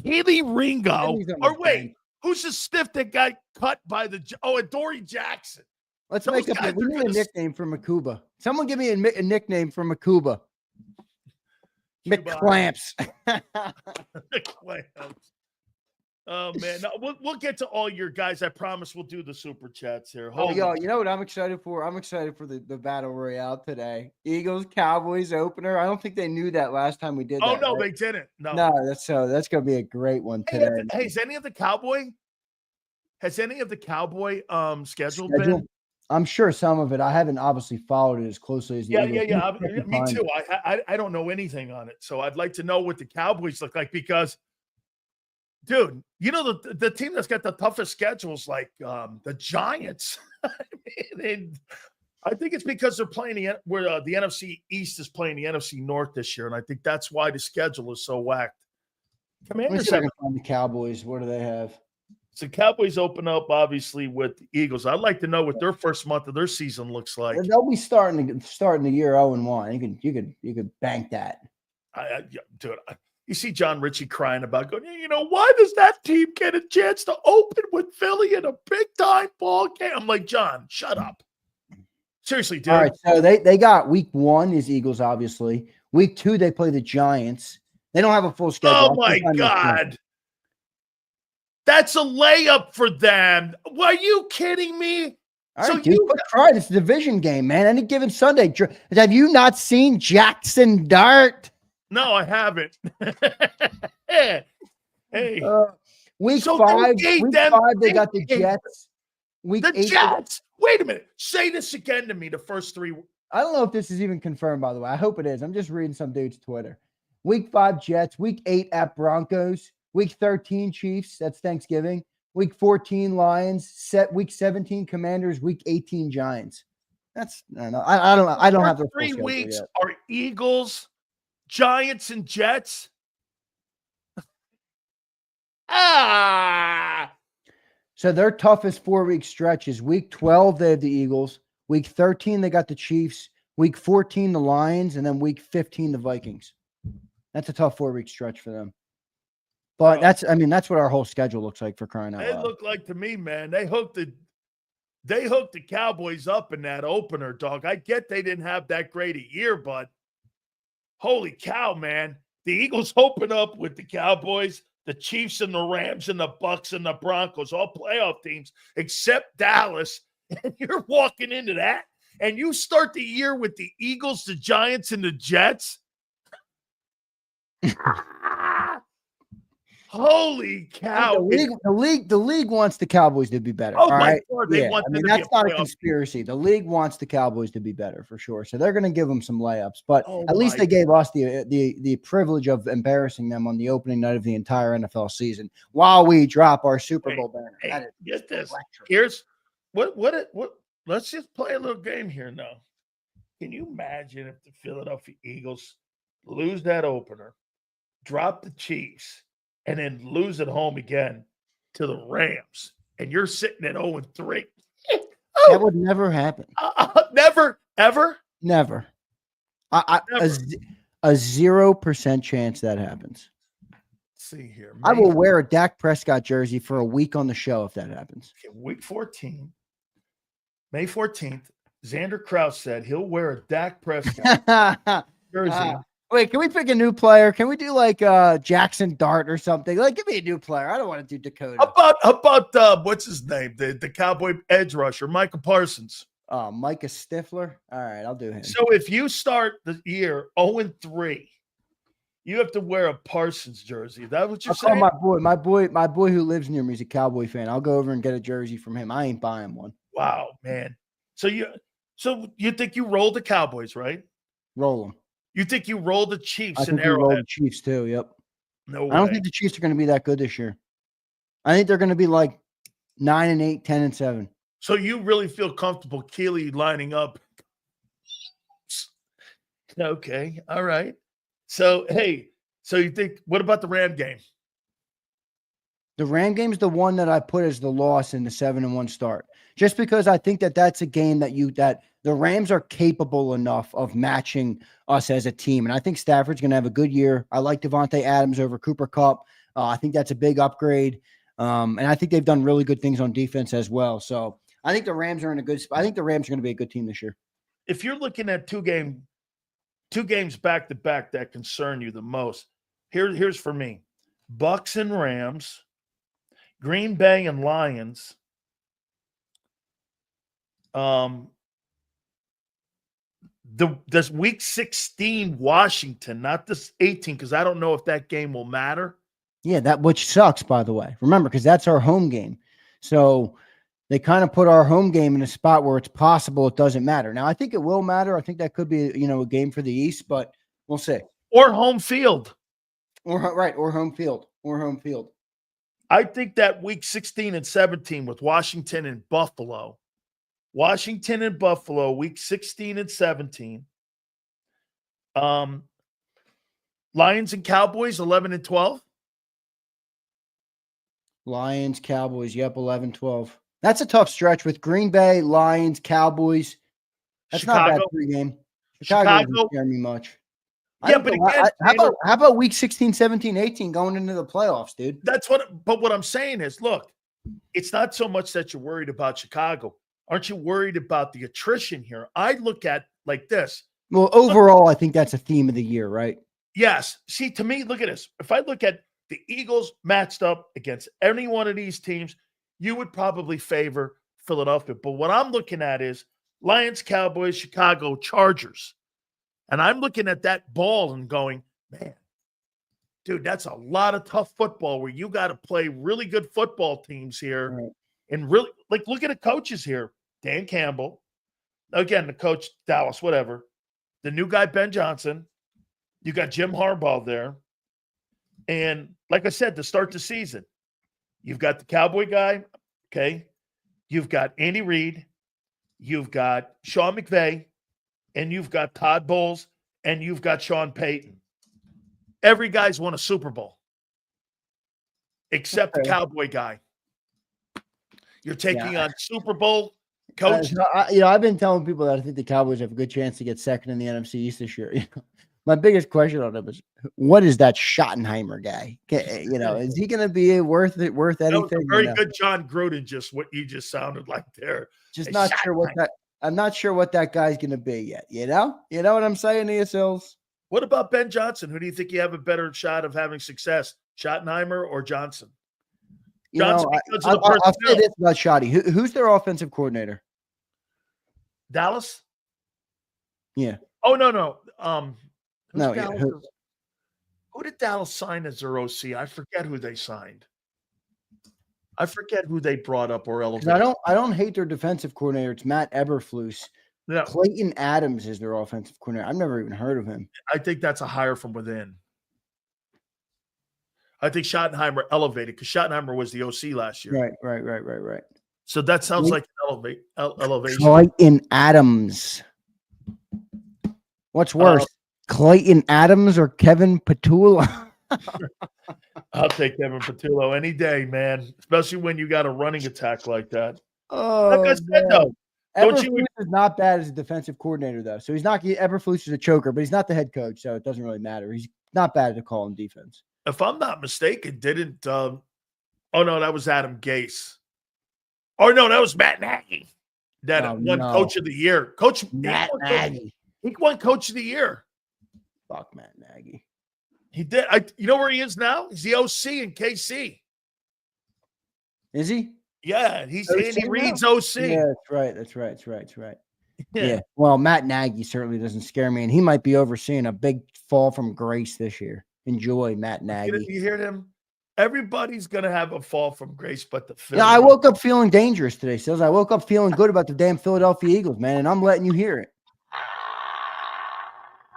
[SPEAKER 1] Keely Ringo. Or wait, who's the stiff that got cut by Adoree Jackson?
[SPEAKER 2] Let's make up. We need a nickname for Makuba. Someone give me a nickname for Makuba. McClamps.
[SPEAKER 1] McClamps. Oh man, no, we'll get to all your guys. I promise we'll do the super chats here.
[SPEAKER 2] Yo, you know what I'm excited for? I'm excited for the battle royale today. Eagles Cowboys opener. I don't think they knew that last time we did that.
[SPEAKER 1] Oh no,
[SPEAKER 2] right?
[SPEAKER 1] they didn't. No,
[SPEAKER 2] that's gonna be a great one today.
[SPEAKER 1] Hey, has any of the Cowboy scheduled been?
[SPEAKER 2] I'm sure some of it. I haven't obviously followed it as closely as the Eagles.
[SPEAKER 1] Yeah. Me too. I don't know anything on it, so I'd like to know what the Cowboys look like because, dude, you know the team that's got the toughest schedules, like the Giants. I think it's because they're playing the NFC East is playing the NFC North this year, and I think that's why the schedule is so whacked.
[SPEAKER 2] Commanders have the Cowboys. What do they have?
[SPEAKER 1] So Cowboys open up obviously with the Eagles. I'd like to know what their first month of their season looks like.
[SPEAKER 2] They'll be starting the year 0-1. You could bank that.
[SPEAKER 1] Dude, you see John Ritchie crying about going, why does that team get a chance to open with Philly in a big time ball game? I'm like, John, shut up. Seriously, dude.
[SPEAKER 2] All right, so they got week 1 is Eagles, obviously. Week 2, they play the Giants. They don't have a full schedule.
[SPEAKER 1] Oh my God. That's a layup for them. Are you kidding me?
[SPEAKER 2] All right, dude, try this division game, man. Any given Sunday. Have you not seen Jackson Dart?
[SPEAKER 1] No, I haven't. Hey.
[SPEAKER 2] Week 5, they got the Jets.
[SPEAKER 1] The Jets. Wait a minute. Say this again to me, the first 3.
[SPEAKER 2] I don't know if this is even confirmed, by the way. I hope it is. I'm just reading some dude's Twitter. Week 5, Jets. Week 8 at Broncos. Week 13, Chiefs. That's Thanksgiving. Week 14, Lions. Week 17, Commanders. Week 18, Giants. That's I don't have the
[SPEAKER 1] 3 weeks yet. Are Eagles, Giants, and Jets.
[SPEAKER 2] So their toughest 4-week stretch is week 12, they have the Eagles. Week 13, they got the Chiefs. Week 14, the Lions. And then week 15, the Vikings. That's a tough 4-week stretch for them. But that's what our whole schedule looks like, for crying out loud.
[SPEAKER 1] They look like to me, man. They hooked the Cowboys up in that opener, dog. I get they didn't have that great a year, but holy cow, man. The Eagles open up with the Cowboys, the Chiefs and the Rams and the Bucks and the Broncos, all playoff teams, except Dallas. And you're walking into that, and you start the year with the Eagles, the Giants, and the Jets. Holy cow!
[SPEAKER 2] The league wants the Cowboys to be better.
[SPEAKER 1] Oh my God, they want them to
[SPEAKER 2] that's not a conspiracy. The league wants the Cowboys to be better for sure. So they're going to give them some layups. But at least they gave us the privilege of embarrassing them on the opening night of the entire NFL season while we drop our Super Bowl banner.
[SPEAKER 1] Hey, get this. Here's what. Let's just play a little game here now. Can you imagine if the Philadelphia Eagles lose that opener, drop the Chiefs, and then lose at home again to the Rams, and you're sitting at 0-3.
[SPEAKER 2] That would never happen.
[SPEAKER 1] Never, ever?
[SPEAKER 2] Never. A 0% chance that happens.
[SPEAKER 1] Let's see here.
[SPEAKER 2] I will wear a Dak Prescott jersey for a week on the show if that happens.
[SPEAKER 1] Okay, week 14, May 14th, Zander Krause said he'll wear a Dak Prescott jersey.
[SPEAKER 2] Wait, can we pick a new player? Can we do like Jackson Dart or something? Like, give me a new player. I don't want to do Dakota.
[SPEAKER 1] How about what's his name? The Cowboy edge rusher, Micah Parsons.
[SPEAKER 2] Micah Stifler. All right, I'll do him.
[SPEAKER 1] So if you start the year 0-3, you have to wear a Parsons jersey. Is that what you're saying?
[SPEAKER 2] My boy who lives near me is a Cowboy fan. I'll go over and get a jersey from him. I ain't buying one.
[SPEAKER 1] Wow, man. So you think you roll the Cowboys, right?
[SPEAKER 2] Roll them.
[SPEAKER 1] You think you roll the Chiefs?
[SPEAKER 2] I think you roll the Chiefs too. Yep.
[SPEAKER 1] No way.
[SPEAKER 2] I don't think the Chiefs are going to be that good this year. I think they're going to be like 9-8, 10-7.
[SPEAKER 1] So you really feel comfortable Keely lining up? Okay. All right. So, hey, you think, what about the Ram game?
[SPEAKER 2] The Ram game is the one that I put as the loss in the 7-1 start. Just because I think that's a game that the Rams are capable enough of matching us as a team. And I think Stafford's going to have a good year. I like Devontae Adams over Cooper Kupp. I think that's a big upgrade. And I think they've done really good things on defense as well. So I think the Rams are in a good spot. I think the Rams are going to be a good team this year.
[SPEAKER 1] If you're looking at two-game 2 games back to back that concern you the most. Here's for me: Bucks and Rams, Green Bay and Lions. This week 16 Washington, not this 18, because I don't know if that game will matter.
[SPEAKER 2] Yeah, that which sucks, by the way. Remember, because that's our home game. So they kind of put our home game in a spot where it's possible it doesn't matter. Now, I think it will matter. I think that could be, a game for the East, but we'll see.
[SPEAKER 1] Or home field.
[SPEAKER 2] Or home field. Or home field.
[SPEAKER 1] I think that week 16 and 17 with Washington and Buffalo. Washington and Buffalo, week 16 and 17. Lions and Cowboys, 11 and 12.
[SPEAKER 2] Lions, Cowboys, yep, 11-12. That's a tough stretch with Green Bay, Lions, Cowboys. That's
[SPEAKER 1] Chicago.
[SPEAKER 2] not a bad pregame. Chicago doesn't scare me much.
[SPEAKER 1] Yeah, but again,
[SPEAKER 2] how about week 16, 17, 18 going into the playoffs, dude?
[SPEAKER 1] But what I'm saying is, look, it's not so much that you're worried about Chicago. Aren't you worried about the attrition here? I look at like this.
[SPEAKER 2] Well, overall, I think that's a theme of the year, right?
[SPEAKER 1] Yes. See, to me, look at this. If I look at the Eagles matched up against any one of these teams, you would probably favor Philadelphia. But what I'm looking at is Lions, Cowboys, Chicago, Chargers. And I'm looking at that ball and going, man, dude, that's a lot of tough football where you got to play really good football teams here.
[SPEAKER 2] Right.
[SPEAKER 1] And really, like, look at the coaches here. Dan Campbell. Again, the coach, Dallas, whatever. The new guy, Ben Johnson. You got Jim Harbaugh there. And like I said, to start the season, you've got the Cowboy guy, okay? You've got Andy Reid. You've got Sean McVay. And you've got Todd Bowles. And you've got Sean Payton. Every guy's won a Super Bowl. Except the Cowboy guy. You're taking on Super Bowl coach.
[SPEAKER 2] I've been telling people that I think the Cowboys have a good chance to get second in the NFC East this year. My biggest question on him is, what is that Schottenheimer guy? Is he going to be worth anything?
[SPEAKER 1] That was a very good John Gruden, just what you just sounded like there.
[SPEAKER 2] Just not sure what that. I'm not sure what that guy's going to be yet. You know what I'm saying to you, Silz?
[SPEAKER 1] What about Ben Johnson? Who do you think you have a better shot of having success, Schottenheimer or Johnson?
[SPEAKER 2] Johnson, I'll say this about Shotty. Who's their offensive coordinator?
[SPEAKER 1] Dallas?
[SPEAKER 2] Yeah.
[SPEAKER 1] Oh, no.
[SPEAKER 2] Who
[SPEAKER 1] did Dallas sign as their OC? I forget who they signed. I forget who they brought up or elevated.
[SPEAKER 2] I don't hate their defensive coordinator. It's Matt Eberflus. Yeah. Clayton Adams is their offensive coordinator. I've never even heard of him.
[SPEAKER 1] I think that's a hire from within. I think Schottenheimer elevated because Schottenheimer was the OC last year.
[SPEAKER 2] Right.
[SPEAKER 1] So that sounds like an elevation.
[SPEAKER 2] Clayton Adams. What's worse, Clayton Adams or Kevin Petula?
[SPEAKER 1] I'll take Kevin Petullo any day, man. Especially when you got a running attack like that.
[SPEAKER 2] Oh,
[SPEAKER 1] like I said, though,
[SPEAKER 2] Eberflus is not bad as a defensive coordinator, though. So he's not. Eberflus is a choker, but he's not the head coach, so it doesn't really matter. He's not bad at calling defense.
[SPEAKER 1] If I'm not mistaken, didn't? Oh no, that was Adam Gase. Oh no, that was Matt Nagy. That won Coach of the Year. Coach
[SPEAKER 2] Matt Nagy.
[SPEAKER 1] He won Coach of the Year.
[SPEAKER 2] Fuck Matt Nagy.
[SPEAKER 1] He did. You know where he is now? He's the OC in KC.
[SPEAKER 2] Is he?
[SPEAKER 1] Yeah, he's Andy Reid's OC.
[SPEAKER 2] Yeah, that's right. Yeah. Well, Matt Nagy certainly doesn't scare me, and he might be overseeing a big fall from grace this year. Enjoy Matt Nagy.
[SPEAKER 1] You hear him? Everybody's gonna have a fall from grace, but the Phillies.
[SPEAKER 2] Yeah, I woke up feeling dangerous today, Silz. I woke up feeling good about the damn Philadelphia Eagles, man, and I'm letting you hear it.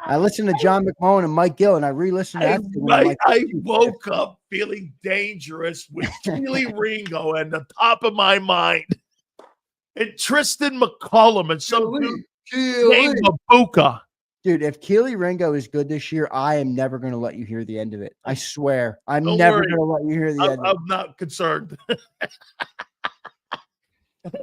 [SPEAKER 2] I listened to John McMullen and Mike Gill, and I re-listened to that.
[SPEAKER 1] I woke up feeling dangerous with Keely Ringo at the top of my mind, and Tristan McCullum and some dude named Mabuka.
[SPEAKER 2] Dude, if Keely Ringo is good this year, I am never going to let you hear the end of it. I swear. I'm never going to let you hear the end of it.
[SPEAKER 1] I'm not concerned.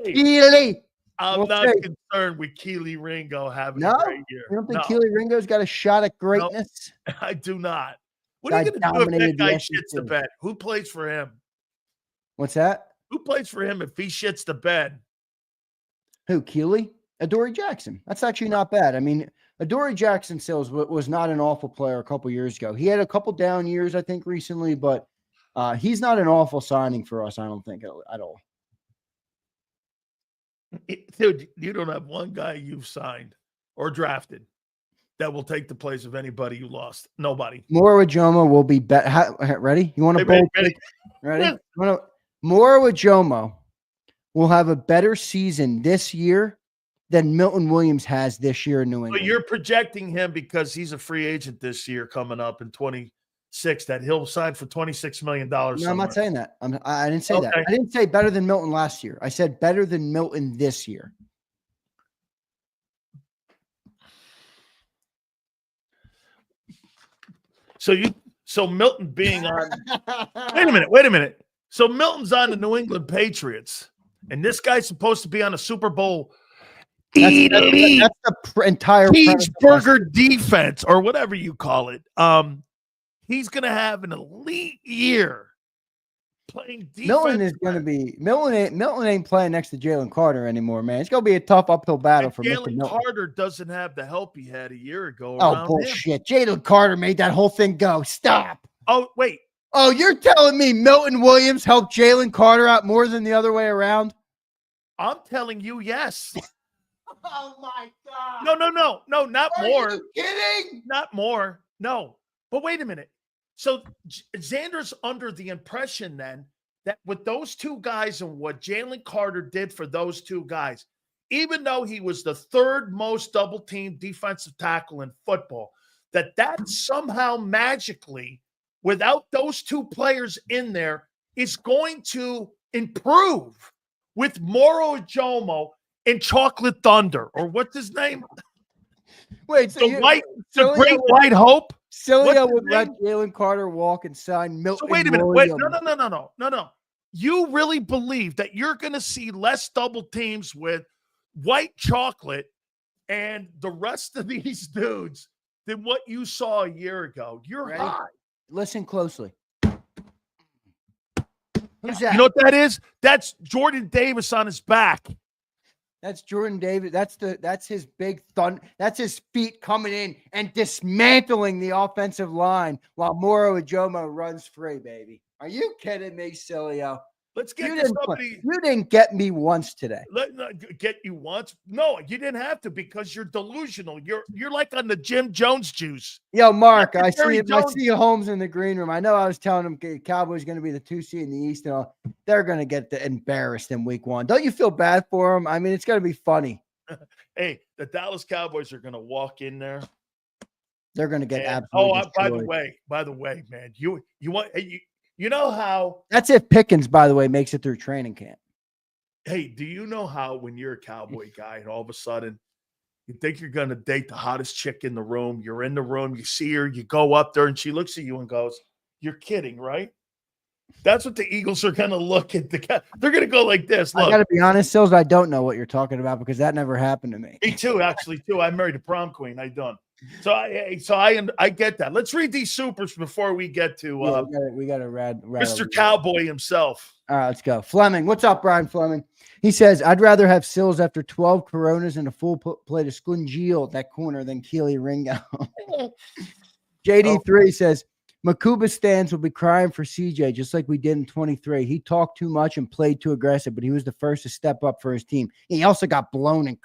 [SPEAKER 2] Keely!
[SPEAKER 1] I'm not concerned with Keely Ringo having a great year.
[SPEAKER 2] You don't think Keely Ringo's got a shot at greatness?
[SPEAKER 1] No, I do not. What are you going to do if that guy shits the bed? Who plays for him?
[SPEAKER 2] What's that?
[SPEAKER 1] Who plays for him if he shits the bed?
[SPEAKER 2] Who, Keely? Adoree Jackson. That's actually not bad. I mean, Adoree Jackson Silz was not an awful player a couple years ago. He had a couple down years, I think, recently, but he's not an awful signing for us, I don't think, at all.
[SPEAKER 1] Dude, you don't have one guy you've signed or drafted that will take the place of anybody you lost. Nobody.
[SPEAKER 2] Moro Jomo will be better. Ready? You want to bold? Ready? Moro Jomo will have a better season this year than Milton Williams has this year in New England.
[SPEAKER 1] But you're projecting him because he's a free agent this year coming up in 26 that he'll sign for $26 million.
[SPEAKER 2] No, I'm not saying that. I didn't say that. I didn't say better than Milton last year. I said better than Milton this year.
[SPEAKER 1] So Milton being on wait a minute. So Milton's on the New England Patriots, and this guy's supposed to be on a Super Bowl
[SPEAKER 2] that's the entire
[SPEAKER 1] cheeseburger defense or whatever you call it. He's gonna have an elite year playing defense.
[SPEAKER 2] Milton ain't playing next to Jalen Carter anymore, man. It's gonna be a tough uphill battle for
[SPEAKER 1] Jalen Carter doesn't have the help he had a year ago.
[SPEAKER 2] Oh, bullshit. Jalen Carter made that whole thing go. Stop.
[SPEAKER 1] Oh, wait.
[SPEAKER 2] Oh, you're telling me Milton Williams helped Jalen Carter out more than the other way around?
[SPEAKER 1] I'm telling you, yes.
[SPEAKER 2] Oh my God.
[SPEAKER 1] No, not more.
[SPEAKER 2] Are you kidding?
[SPEAKER 1] Not more. No. But wait a minute. So Zander's under the impression then that with those two guys and what Jalen Carter did for those two guys, even though he was the third most double team defensive tackle in football, that somehow magically, without those two players in there, is going to improve with Moro Jomo and Chocolate Thunder, or what's his name?
[SPEAKER 2] Wait, so
[SPEAKER 1] the Great White Hope?
[SPEAKER 2] Sileo would let Jalen Carter walk and sign Milton.
[SPEAKER 1] So wait a minute. Wait, no. You really believe that you're going to see less double teams with White Chocolate and the rest of these dudes than what you saw a year ago? You're high.
[SPEAKER 2] Listen closely. Who's that?
[SPEAKER 1] You know what that is? That's Jordan Davis on his back.
[SPEAKER 2] That's Jordan Davis. That's his big thun. That's his feet coming in and dismantling the offensive line while Moro Jomo runs free, baby. Are you kidding me, Sileo?
[SPEAKER 1] Let's get somebody.
[SPEAKER 2] You didn't get me once today.
[SPEAKER 1] Get you once? No, you didn't have to because you're delusional. You're like on the Jim Jones juice.
[SPEAKER 2] Yo, Mark, I see Holmes in the green room. I know I was telling him the Cowboys going to be the 2 seed in the East. And all. They're going to get embarrassed in week 1. Don't you feel bad for them? I mean, it's going to be funny.
[SPEAKER 1] Hey, the Dallas Cowboys are going to walk in there.
[SPEAKER 2] They're going to get absolutely destroyed.
[SPEAKER 1] by the way, man, you know how
[SPEAKER 2] that's if Pickens, by the way, makes it through training camp.
[SPEAKER 1] Hey, do you know how when you're a Cowboy guy and all of a sudden you think you're going to date the hottest chick in the room, you're in the room, you see her, you go up there and she looks at you and goes, "You're kidding, right?" That's what the Eagles are going to look at. They're going to go like this. Look,
[SPEAKER 2] I got to be honest, Silz, I don't know what you're talking about because that never happened to me.
[SPEAKER 1] Me too, actually, too. I married a prom queen. I done. So I get that. Let's read these supers before we get to
[SPEAKER 2] we got to
[SPEAKER 1] Mr. Cowboy himself.
[SPEAKER 2] All right, let's go. Fleming, what's up, Brian Fleming? He says, "I'd rather have Silz after 12 Coronas and a full plate of Scungil at that corner than Keely Ringo." JD3 says, "Makuba stands will be crying for CJ just like we did in 23. He talked too much and played too aggressive, but he was the first to step up for his team. He also got blown and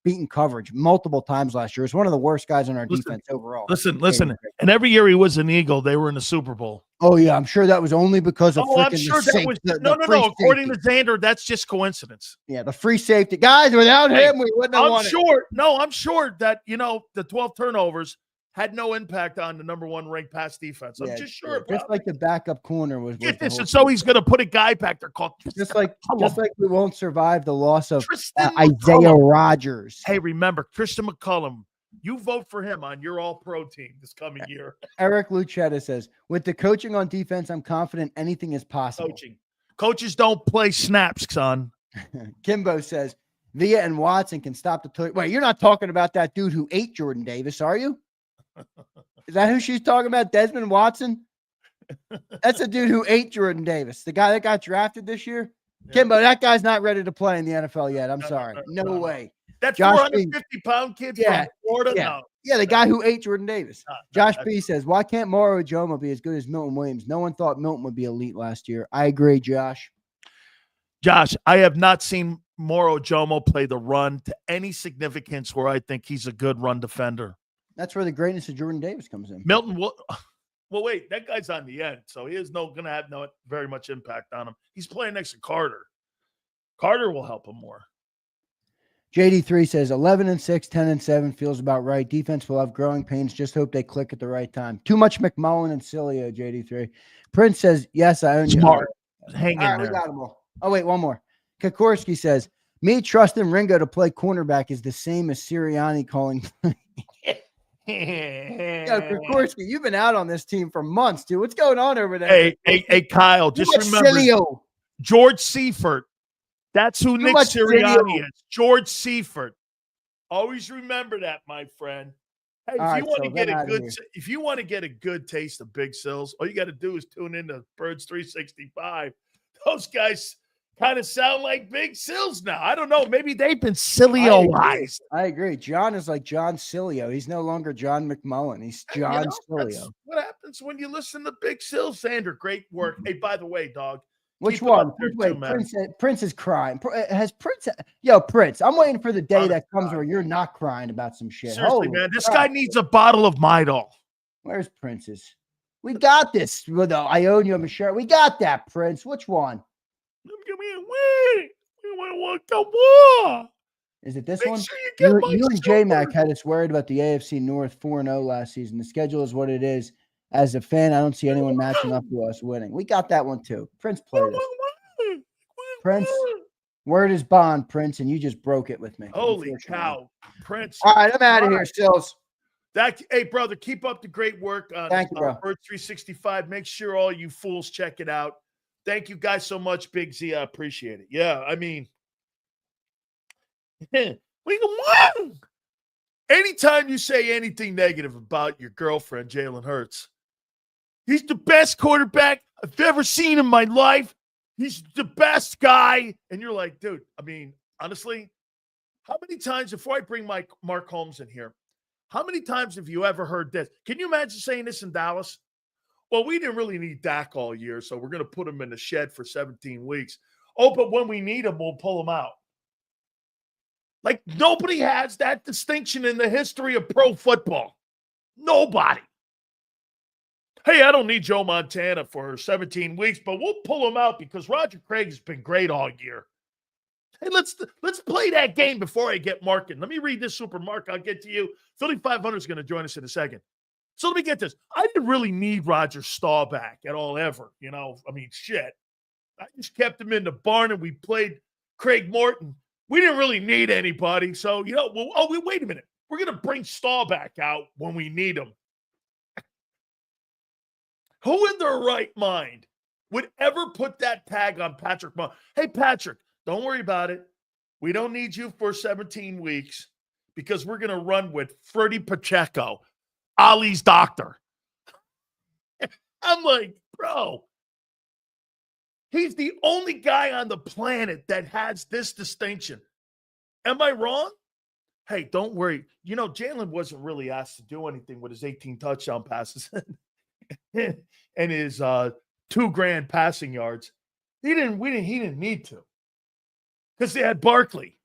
[SPEAKER 2] beaten coverage multiple times last year. He's one of the worst guys on our defense overall."
[SPEAKER 1] Listen. And every year he was an Eagle, they were in the Super Bowl.
[SPEAKER 2] Oh, yeah. I'm sure that was only because of
[SPEAKER 1] I'm sure that was no. According to Zander, that's just coincidence.
[SPEAKER 2] Yeah, the free safety. Guys, without him, we wouldn't have won it.
[SPEAKER 1] I'm sure that, the 12 turnovers had no impact on the number 1 ranked pass defense. I'm just sure.
[SPEAKER 2] Just like the backup corner was.
[SPEAKER 1] Get this, and so he's going to put a guy back there called.
[SPEAKER 2] Just like we won't survive the loss of Isaiah Rodgers.
[SPEAKER 1] Hey, remember Christian McCullum. You vote for him on your All-Pro team this coming year.
[SPEAKER 2] Eric Luchetta says, "With the coaching on defense, I'm confident anything is possible."
[SPEAKER 1] Coaches don't play snaps, son.
[SPEAKER 2] Kimbo says, "Villa and Watson can stop the Wait, you're not talking about that dude who ate Jordan Davis, are you? Is that who she's talking about? Desmond Watson? That's the dude who ate Jordan Davis, the guy that got drafted this year. Yeah. Kimbo, that guy's not ready to play in the NFL yet. I'm sorry. No way.
[SPEAKER 1] That
[SPEAKER 2] Josh B.
[SPEAKER 1] 450-pound kid
[SPEAKER 2] Yeah,
[SPEAKER 1] from Florida?
[SPEAKER 2] yeah.
[SPEAKER 1] No.
[SPEAKER 2] Yeah, the guy who ate Jordan Davis.
[SPEAKER 1] No,
[SPEAKER 2] Josh B says, why can't Moro Jomo be as good as Milton Williams? No one thought Milton would be elite last year. I agree, Josh.
[SPEAKER 1] Josh, I have not seen Moro Jomo play the run to any significance where I think he's a good run defender.
[SPEAKER 2] That's where the greatness of Jordan Davis comes in.
[SPEAKER 1] Milton, well, wait, that guy's on the end, so he is going to have no very much impact on him. He's playing next to Carter. Carter will help him more.
[SPEAKER 2] JD3 says 11-6, 10-7 feels about right. Defense will have growing pains. Just hope they click at the right time. Too much McMullen and Sileo, JD3. Prince says, yes, I own you.
[SPEAKER 1] Smart. Hang in
[SPEAKER 2] all right,
[SPEAKER 1] there.
[SPEAKER 2] We got them all. Oh, wait, one more. Kokorski says, me trusting Ringo to play cornerback is the same as Sirianni calling. Yo, Kokorski, you've been out on this team for months, dude. What's going on over there?
[SPEAKER 1] Hey, Kyle, just remember
[SPEAKER 2] Sileo.
[SPEAKER 1] George Seifert. That's who Nick Sirianni is. George Seifert. Always remember that, my friend. Hey, if you want to get a good taste of Big Silz, all you got to do is tune into Birds 365. Those guys kind of sound like Big Silz now. I don't know. Maybe they've been Sileo-ized.
[SPEAKER 2] I agree. John is like John Sileo. He's no longer John McMullen. He's John Sileo.
[SPEAKER 1] What happens when you listen to Big Silz? Zander, great work. Hey, by the way, dog.
[SPEAKER 2] Which one? Wait, Prince is crying. Has Prince? Yo, Prince, I'm waiting for the day that comes where you're not crying about some shit.
[SPEAKER 1] Seriously, man, this guy needs a bottle of Midol.
[SPEAKER 2] Where's Prince's? We got this. I own you a shirt. We got that, Prince. Which one? Is it this one? Sure you and J-Mac had us worried about the AFC North 4-0 last season. The schedule is what it is. As a fan, I don't see anyone matching up to us winning. We got that one too. Prince played us. Prince, word is bond, Prince, and you just broke it with me.
[SPEAKER 1] Holy cow, Prince.
[SPEAKER 2] All right, I'm out of here, Silz.
[SPEAKER 1] Hey, brother, keep up the great work on
[SPEAKER 2] Thank you, bro.
[SPEAKER 1] Bird 365. Make sure all you fools check it out. Thank you guys so much, Big Z. I appreciate it. Yeah, I mean, we can win. Anytime you say anything negative about your girlfriend, Jalen Hurts, he's the best quarterback I've ever seen in my life. He's the best guy. And you're like, dude, I mean, honestly, how many times, before I bring Mark Holmes in here, how many times have you ever heard this? Can you imagine saying this in Dallas? Well, we didn't really need Dak all year, so we're going to put him in the shed for 17 weeks. Oh, but when we need him, we'll pull him out. Like, nobody has that distinction in the history of pro football. Nobody. Hey, I don't need Joe Montana for 17 weeks, but we'll pull him out because Roger Craig has been great all year. Hey, let's play that game before I get Mark in. Let me read this super Mark. I'll get to you. Philly 500 is going to join us in a second. So let me get this. I didn't really need Roger Staubach at all ever. You know, I mean, shit. I just kept him in the barn and we played Craig Morton. We didn't really need anybody. So, you know, wait a minute. We're going to bring Staubach out when we need him. Who in their right mind would ever put that tag on Patrick Mahomes? Hey, Patrick, don't worry about it. We don't need you for 17 weeks because we're going to run with Freddie Pacheco, Ali's doctor. I'm like, bro, he's the only guy on the planet that has this distinction. Am I wrong? Hey, don't worry. You know, Jalen wasn't really asked to do anything with his 18 touchdown passes and his $2,000 passing yards. He didn't need to because they had Barkley.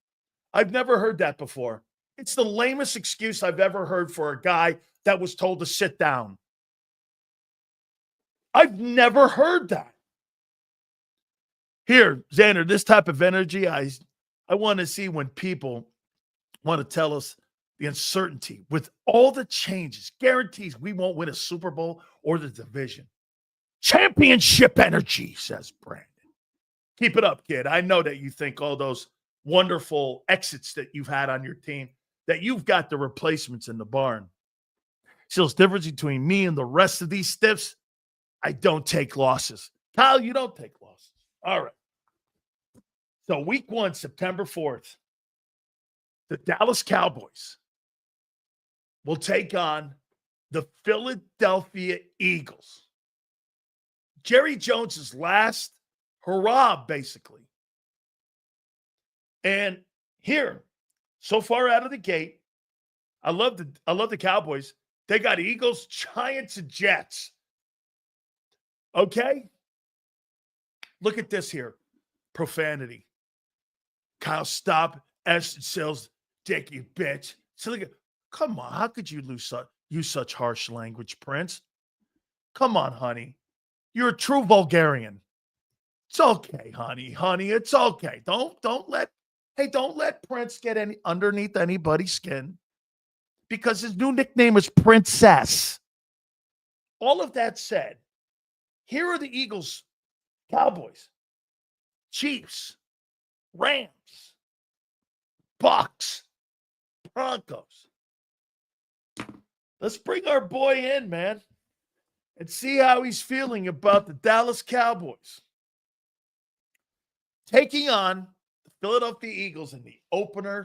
[SPEAKER 1] I've never heard that before. It's the lamest excuse I've ever heard for a guy that was told to sit down. I've never heard that. Here, Zander, this type of energy, I want to see when people want to tell us the uncertainty with all the changes, guarantees we won't win a Super Bowl or the division. Championship energy, says Brandon. Keep it up, kid. I know that you think all those wonderful exits that you've had on your team, that you've got the replacements in the barn. So the difference between me and the rest of these stiffs, I don't take losses. Kyle, you don't take losses. All right. So week 1, September 4th, the Dallas Cowboys will take on the Philadelphia Eagles. Jerry Jones's last hurrah, basically. And here, so far out of the gate. I love the Cowboys. They got Eagles, Giants, and Jets. Okay? Look at this here. Profanity. Kyle, stop. Silz, dick, you bitch. So look at, come on. How could you use such harsh language, Prince? Come on, honey. You're a true vulgarian. It's okay, honey. Honey, it's okay. Don't let Prince get underneath anybody's skin, because his new nickname is Princess. All of that said, here are the Eagles, Cowboys, Chiefs, Rams, Bucks, Broncos. Let's bring our boy in, man, and see how he's feeling about the Dallas Cowboys taking on the Philadelphia Eagles in the opener